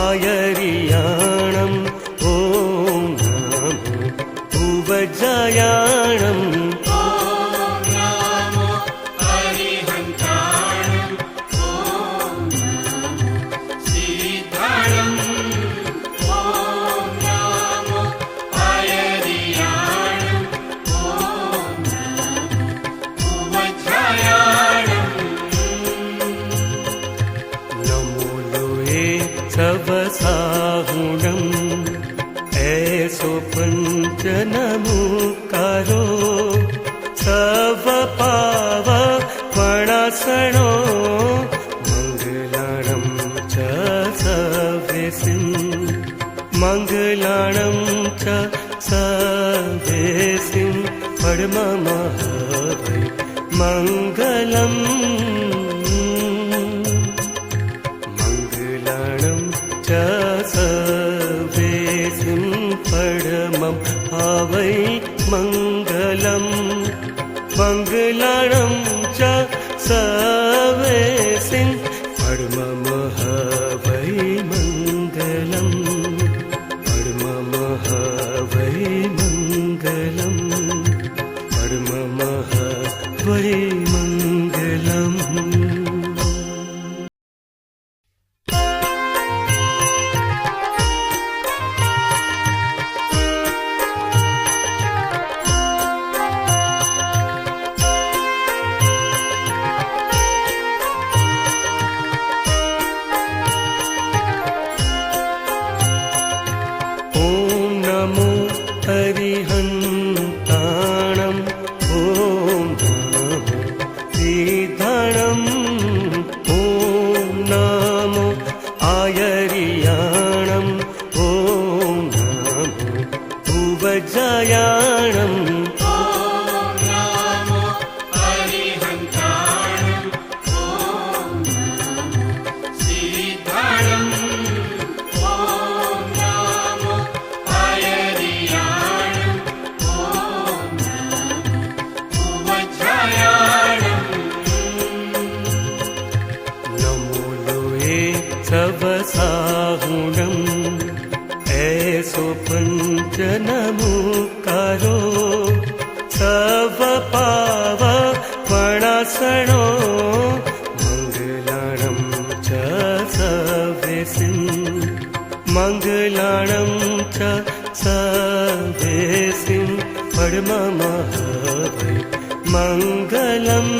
आयर्याणम् ॐ नमो भुवजायाणम् सवसाहुणम् ऐसो पञ्चनमुकारो सवपावपणासनो मङ्गलाणं च सवेसिं मङ्गलाणं च सवेसिं परममहवै मङ्गलम् सवेसिं परमं हवै मङ्गलम् मङ्गलाणं च सवेसिं परमं हवै मङ्गलम् परमं हवै मङ्गलम् परमं हवै मङ्गलम्। हरिहन्ताणम् ॐ नमो श्रीधरम् ॐ नमो आयर्याणम् ॐ नमो भुवजायाणम् सवसाहुणम् ऐसो पञ्चनमुकारो सवपावपणासनो मङ्गलाणं च सवेसिं मङ्गलाणं च सवेसिं परममहवै मङ्गलम्